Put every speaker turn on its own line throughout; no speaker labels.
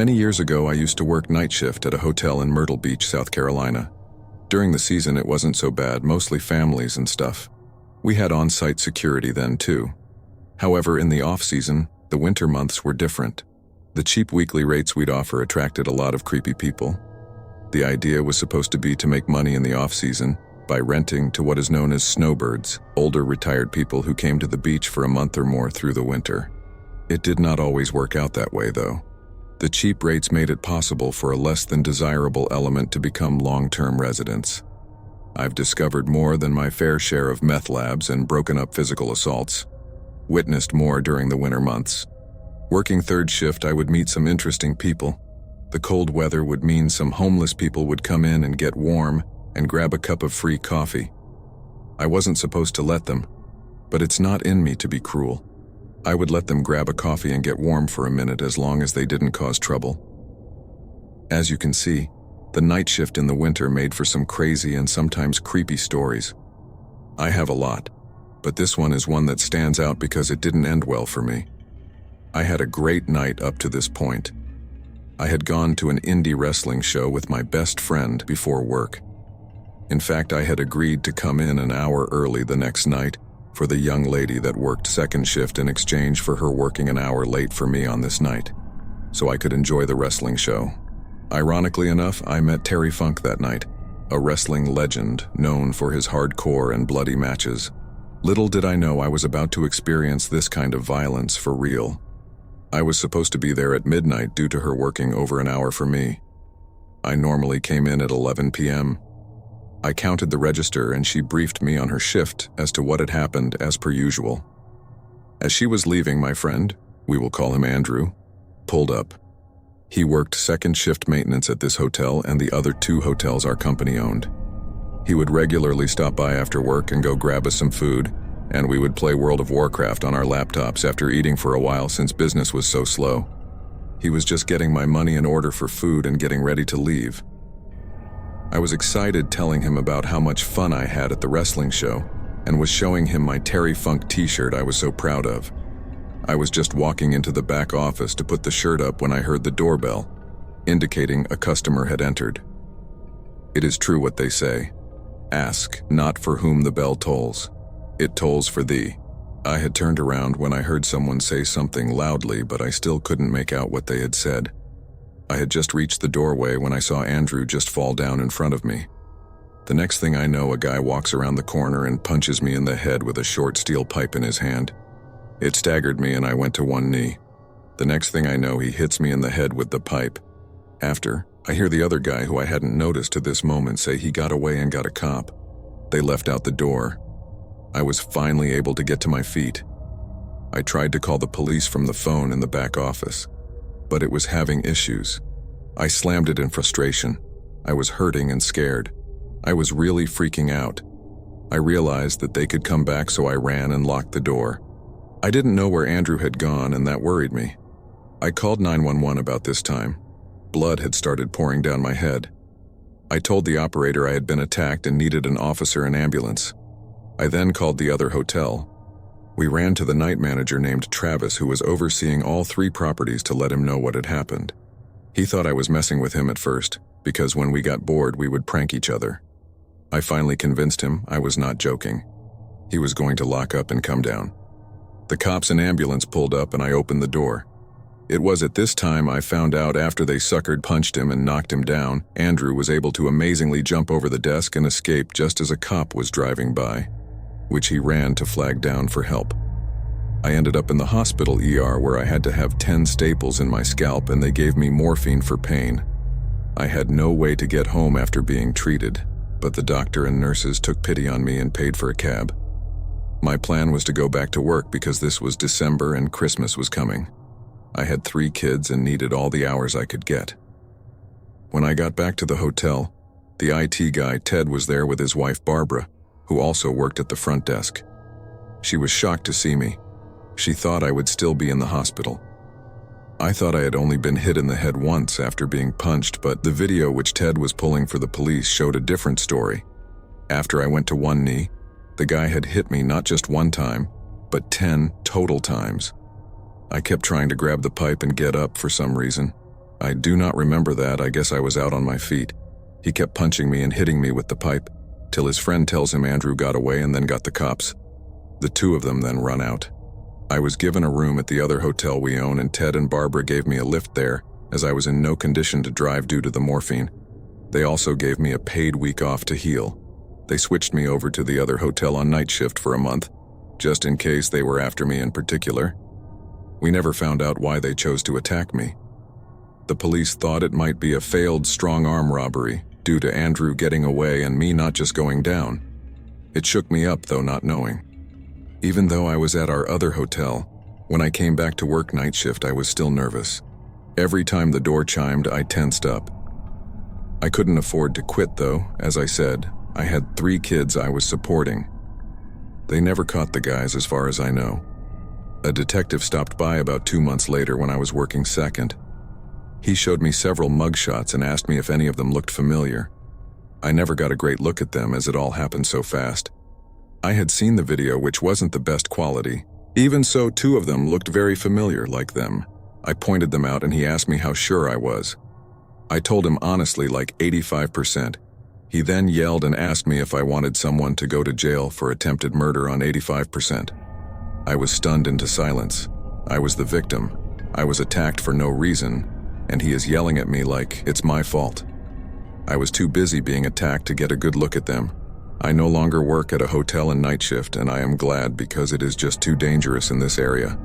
Many years ago, I used to work night shift at a hotel in Myrtle Beach, South Carolina. During the season, it wasn't so bad, mostly families and stuff. We had on-site security then, too. However, in the off-season, the winter months were different. The cheap weekly rates we'd offer attracted a lot of creepy people. The idea was supposed to be to make money in the off-season by renting to what is known as snowbirds, older retired people who came to the beach for a month or more through the winter. It did not always work out that way, though. The cheap rates made it possible for a less than desirable element to become long-term residents. I've discovered more than my fair share of meth labs and broken up physical assaults. Witnessed more during the winter months. Working third shift, I would meet some interesting people. The cold weather would mean some homeless people would come in and get warm and grab a cup of free coffee. I wasn't supposed to let them, but it's not in me to be cruel. I would let them grab a coffee and get warm for a minute as long as they didn't cause trouble. As you can see, the night shift in the winter made for some crazy and sometimes creepy stories. I have a lot, but this one is one that stands out because it didn't end well for me. I had a great night up to this point. I had gone to an indie wrestling show with my best friend before work. In fact, I had agreed to come in an hour early the next night for the young lady that worked second shift in exchange for her working an hour late for me on this night, so I could enjoy the wrestling show. Ironically enough, I met Terry Funk that night, a wrestling legend known for his hardcore and bloody matches. Little did I know I was about to experience this kind of violence for real. I was supposed to be there at midnight due to her working over an hour for me. I normally came in at 11 p.m. I counted the register and she briefed me on her shift as to what had happened as per usual. As she was leaving, my friend, we will call him Andrew, pulled up. He worked second shift maintenance at this hotel and the other 2 hotels our company owned. He would regularly stop by after work and go grab us some food, and we would play World of Warcraft on our laptops after eating for a while since business was so slow. He was just getting my money in order for food and getting ready to leave. I was excited telling him about how much fun I had at the wrestling show and was showing him my Terry Funk t-shirt I was so proud of. I was just walking into the back office to put the shirt up when I heard the doorbell, indicating a customer had entered. It is true what they say. Ask not for whom the bell tolls. It tolls for thee. I had turned around when I heard someone say something loudly, but I still couldn't make out what they had said. I had just reached the doorway when I saw Andrew just fall down in front of me. The next thing I know, a guy walks around the corner and punches me in the head with a short steel pipe in his hand. It staggered me and I went to one knee. The next thing I know, he hits me in the head with the pipe. After, I hear the other guy who I hadn't noticed to this moment say he got away and got a cop. They left out the door. I was finally able to get to my feet. I tried to call the police from the phone in the back office, but it was having issues. I slammed it in frustration. I was hurting and scared. I was really freaking out. I realized that they could come back, so I ran and locked the door. I didn't know where Andrew had gone, and that worried me. I called 911 about this time. Blood had started pouring down my head. I told the operator I had been attacked and needed an officer and ambulance. I then called the other hotel. We ran to the night manager named Travis, who was overseeing all 3 properties, to let him know what had happened. He thought I was messing with him at first, because when we got bored we would prank each other. I finally convinced him I was not joking. He was going to lock up and come down. The cops and ambulance pulled up and I opened the door. It was at this time I found out, after they punched him and knocked him down, Andrew was able to amazingly jump over the desk and escape just as a cop was driving by, which he ran to flag down for help. I ended up in the hospital ER where I had to have 10 staples in my scalp and they gave me morphine for pain. I had no way to get home after being treated, but the doctor and nurses took pity on me and paid for a cab. My plan was to go back to work because this was December and Christmas was coming. I had 3 kids and needed all the hours I could get. When I got back to the hotel, the IT guy Ted was there with his wife Barbara, who also worked at the front desk. She was shocked to see me. She thought I would still be in the hospital. I thought I had only been hit in the head once after being punched, but the video which Ted was pulling for the police showed a different story. After I went to one knee, the guy had hit me not just one time, but 10 total times. I kept trying to grab the pipe and get up for some reason, I do not remember that. I guess I was out on my feet. He kept punching me and hitting me with the pipe, till his friend tells him Andrew got away and then got the cops. The two of them then run out. I was given a room at the other hotel we own, and Ted and Barbara gave me a lift there, as I was in no condition to drive due to the morphine. They also gave me a paid week off to heal. They switched me over to the other hotel on night shift for a month, just in case they were after me in particular. We never found out why they chose to attack me. The police thought it might be a failed strong-arm robbery due to Andrew getting away and me not just going down. It shook me up, though, not knowing. Even though I was at our other hotel, when I came back to work night shift, I was still nervous. Every time the door chimed, I tensed up. I couldn't afford to quit, though. As I said, I had 3 kids I was supporting. They never caught the guys, as far as I know. A detective stopped by about 2 months later when I was working second. He showed me several mugshots and asked me if any of them looked familiar. I never got a great look at them, as it all happened so fast. I had seen the video, which wasn't the best quality. Even so, 2 of them looked very familiar, like them. I pointed them out and he asked me how sure I was. I told him honestly, like 85%. He then yelled and asked me if I wanted someone to go to jail for attempted murder on 85%. I was stunned into silence. I was the victim. I was attacked for no reason, and he is yelling at me like it's my fault. I was too busy being attacked to get a good look at them. I no longer work at a hotel in night shift, and I am glad, because it is just too dangerous in this area.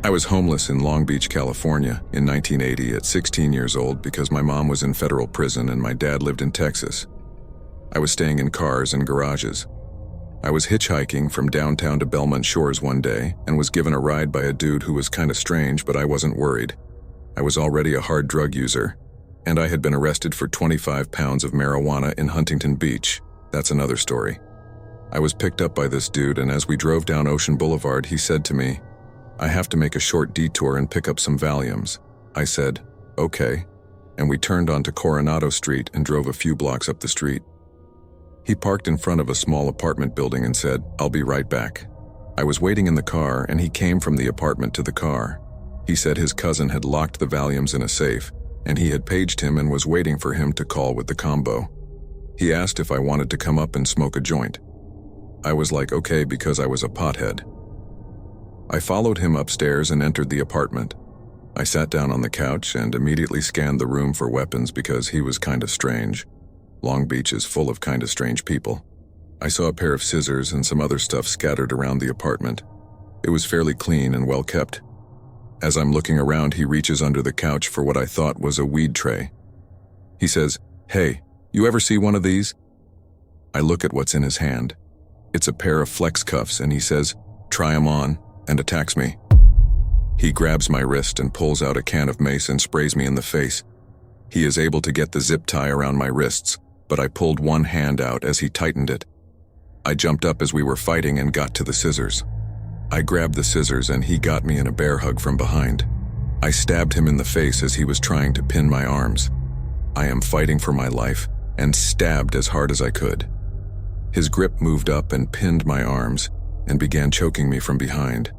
I was homeless in Long Beach, California in 1980 at 16 years old because my mom was in federal prison and my dad lived in Texas. I was staying in cars and garages. I was hitchhiking from downtown to Belmont Shores one day and was given a ride by a dude who was kind of strange, but I wasn't worried. I was already a hard drug user, and I had been arrested for 25 pounds of marijuana in Huntington Beach. That's another story. I was picked up by this dude, and as we drove down Ocean Boulevard, he said to me, "I have to make a short detour and pick up some Valiums." I said, "Okay," and we turned onto Coronado Street and drove a few blocks up the street. He parked in front of a small apartment building and said, "I'll be right back." I was waiting in the car, and he came from the apartment to the car. He said his cousin had locked the Valiums in a safe, and he had paged him and was waiting for him to call with the combo. He asked if I wanted to come up and smoke a joint. I was like, okay, because I was a pothead. I followed him upstairs and entered the apartment. I sat down on the couch and immediately scanned the room for weapons because he was kinda strange. Long Beach is full of kinda strange people. I saw a pair of scissors and some other stuff scattered around the apartment. It was fairly clean and well kept. As I'm looking around, he reaches under the couch for what I thought was a weed tray. He says, "Hey, you ever see one of these?" I look at what's in his hand. It's a pair of flex cuffs, and he says, "Try 'em on," and attacks me. He grabs my wrist and pulls out a can of mace and sprays me in the face. He is able to get the zip tie around my wrists, but I pulled one hand out as he tightened it. I jumped up as we were fighting and got to the scissors. I grabbed the scissors and he got me in a bear hug from behind. I stabbed him in the face as he was trying to pin my arms. I am fighting for my life and stabbed as hard as I could. His grip moved up and pinned my arms and began choking me from behind.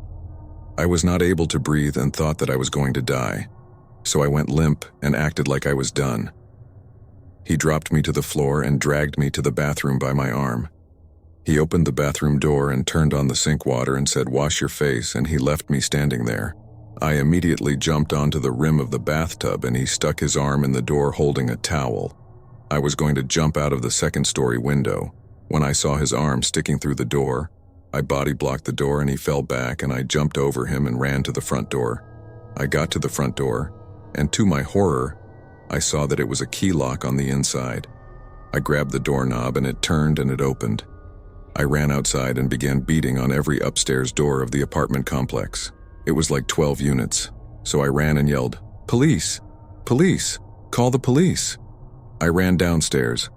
I was not able to breathe and thought that I was going to die, so I went limp and acted like I was done. He dropped me to the floor and dragged me to the bathroom by my arm. He opened the bathroom door and turned on the sink water and said, "Wash your face," and he left me standing there. I immediately jumped onto the rim of the bathtub and he stuck his arm in the door holding a towel. I was going to jump out of the second-story window when I saw his arm sticking through the door. I body blocked the door and he fell back, and I jumped over him and ran to the front door. I got to the front door, and to my horror, I saw that it was a key lock on the inside. I grabbed the doorknob and it turned and it opened. I ran outside and began beating on every upstairs door of the apartment complex. It was like 12 units, so I ran and yelled, "Police! Police! Call the police!" I ran downstairs,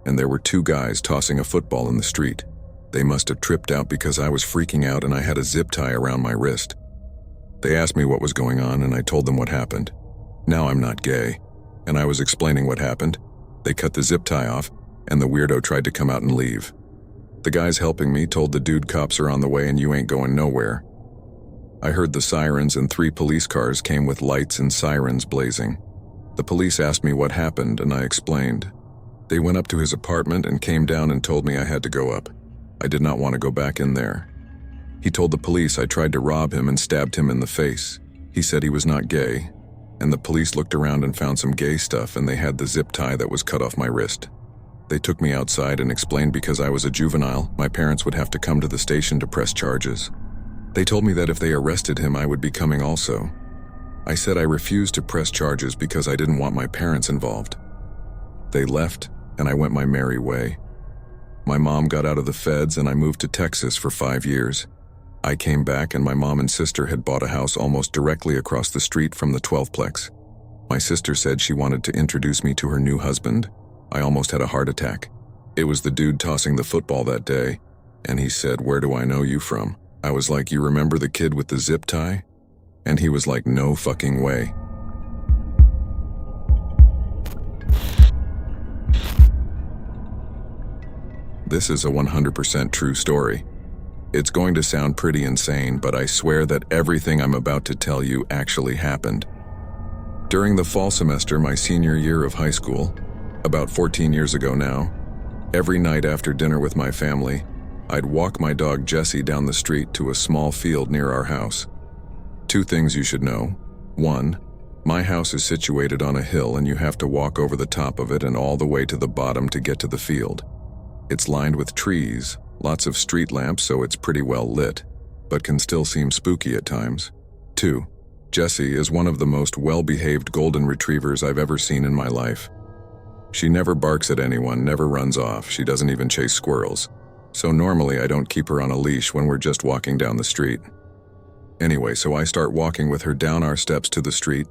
and there were 2 guys tossing a football in the street. They must have tripped out because I was freaking out and I had a zip tie around my wrist. They asked me what was going on and I told them what happened. Now I'm not gay, and I was explaining what happened. They cut the zip tie off, and the weirdo tried to come out and leave. The guys helping me told the dude cops are on the way and you ain't going nowhere. I heard the sirens and 3 police cars came with lights and sirens blazing. The police asked me what happened and I explained. They went up to his apartment and came down and told me I had to go up. I did not want to go back in there. He told the police I tried to rob him and stabbed him in the face. He said he was not gay, and the police looked around and found some gay stuff and they had the zip tie that was cut off my wrist. They took me outside and explained because I was a juvenile, my parents would have to come to the station to press charges. They told me that if they arrested him, I would be coming also. I said I refused to press charges because I didn't want my parents involved. They left, and I went my merry way. My mom got out of the feds and I moved to Texas for 5 years. I came back and my mom and sister had bought a house almost directly across the street from the 12-plex. My sister said she wanted to introduce me to her new husband. I almost had a heart attack. It was the dude tossing the football that day, and he said, "Where do I know you from?" I was like, "You remember the kid with the zip tie?" And he was like, "No fucking way." This is a 100% true story. It's going to sound pretty insane, but I swear that everything I'm about to tell you actually happened. During the fall semester my senior year of high school, about 14 years ago now, every night after dinner with my family, I'd walk my dog Jessie down the street to a small field near our house. 2 things you should know. 1, my house is situated on a hill and you have to walk over the top of it and all the way to the bottom to get to the field. It's lined with trees, lots of street lamps, so it's pretty well lit, but can still seem spooky at times. 2, Jessie is one of the most well-behaved golden retrievers I've ever seen in my life. She never barks at anyone, never runs off, she doesn't even chase squirrels. So normally I don't keep her on a leash when we're just walking down the street. Anyway, so I start walking with her down our steps to the street,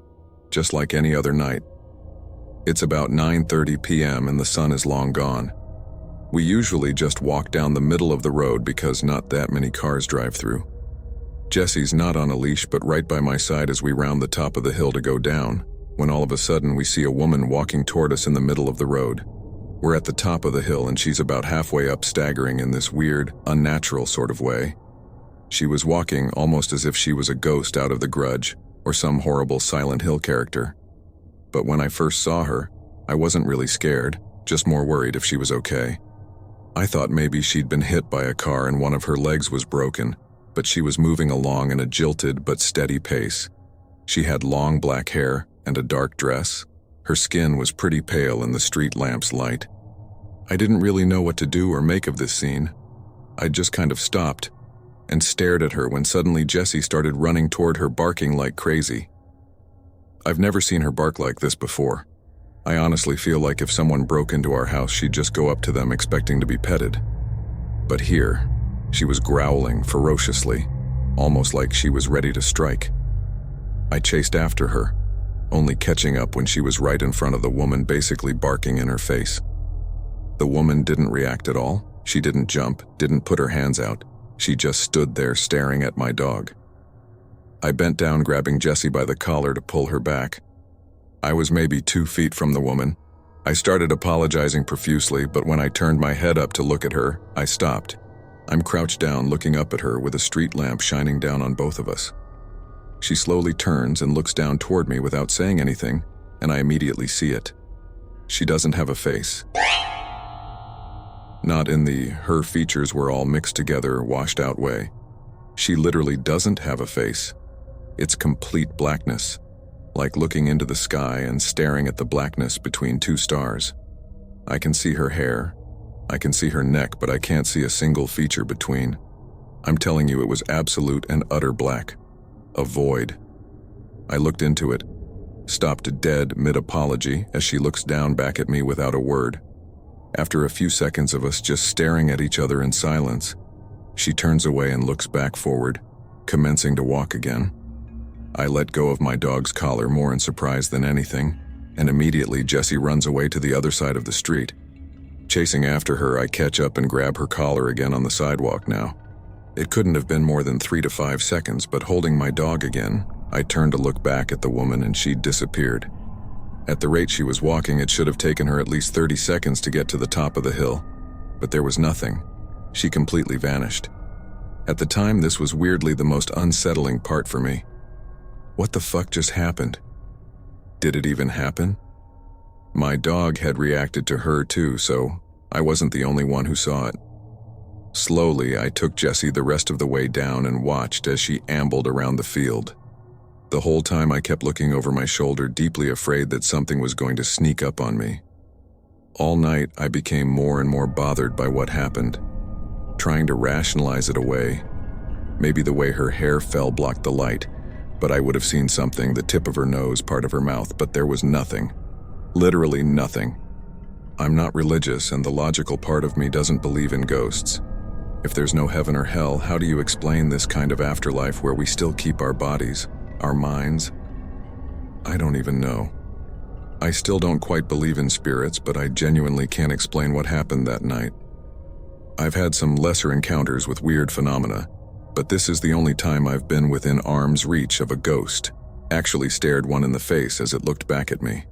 just like any other night. It's about 9:30 p.m. and the sun is long gone. We usually just walk down the middle of the road because not that many cars drive through. Jessie's not on a leash but right by my side as we round the top of the hill to go down, when all of a sudden we see a woman walking toward us in the middle of the road. We're at the top of the hill and she's about halfway up, staggering in this weird, unnatural sort of way. She was walking almost as if she was a ghost out of The Grudge or some horrible Silent Hill character. But when I first saw her, I wasn't really scared, just more worried if she was okay. I thought maybe she'd been hit by a car and one of her legs was broken, but she was moving along in a jilted but steady pace. She had long black hair and a dark dress. Her skin was pretty pale in the street lamp's light. I didn't really know what to do or make of this scene. I just kind of stopped and stared at her when suddenly Jessie started running toward her, barking like crazy. I've never seen her bark like this before. I honestly feel like if someone broke into our house, she'd just go up to them expecting to be petted. But here, she was growling ferociously, almost like she was ready to strike. I chased after her, only catching up when she was right in front of the woman, basically barking in her face. The woman didn't react at all. She didn't jump, didn't put her hands out. She just stood there staring at my dog. I bent down, grabbing Jessie by the collar to pull her back. I was maybe 2 feet from the woman. I started apologizing profusely, but when I turned my head up to look at her, I stopped. I'm crouched down, looking up at her with a street lamp shining down on both of us. She slowly turns and looks down toward me without saying anything, and I immediately see it. She doesn't have a face. Not in the her features were all mixed together, washed out way. She literally doesn't have a face. It's complete blackness, like looking into the sky and staring at the blackness between 2 stars. I can see her hair. I can see her neck, but I can't see a single feature between. I'm telling you, it was absolute and utter black. A void. I looked into it, stopped dead mid-apology as she looks down back at me without a word. After a few seconds of us just staring at each other in silence, she turns away and looks back forward, commencing to walk again. I let go of my dog's collar more in surprise than anything, and immediately Jessie runs away to the other side of the street. Chasing after her, I catch up and grab her collar again on the sidewalk now. It couldn't have been more than 3 to 5 seconds, but holding my dog again, I turned to look back at the woman and she'd disappeared. At the rate she was walking, it should have taken her at least 30 seconds to get to the top of the hill, but there was nothing. She completely vanished. At the time, this was weirdly the most unsettling part for me. What the fuck just happened? Did it even happen? My dog had reacted to her too, so I wasn't the only one who saw it. Slowly, I took Jessie the rest of the way down and watched as she ambled around the field. The whole time I kept looking over my shoulder, deeply afraid that something was going to sneak up on me. All night, I became more and more bothered by what happened, trying to rationalize it away. Maybe the way her hair fell blocked the light, but I would have seen something, the tip of her nose, part of her mouth, but there was nothing. Literally nothing. I'm not religious, and the logical part of me doesn't believe in ghosts. If there's no heaven or hell, how do you explain this kind of afterlife where we still keep our bodies, our minds? I don't even know. I still don't quite believe in spirits, but I genuinely can't explain what happened that night. I've had some lesser encounters with weird phenomena, but this is the only time I've been within arm's reach of a ghost, actually stared one in the face as it looked back at me.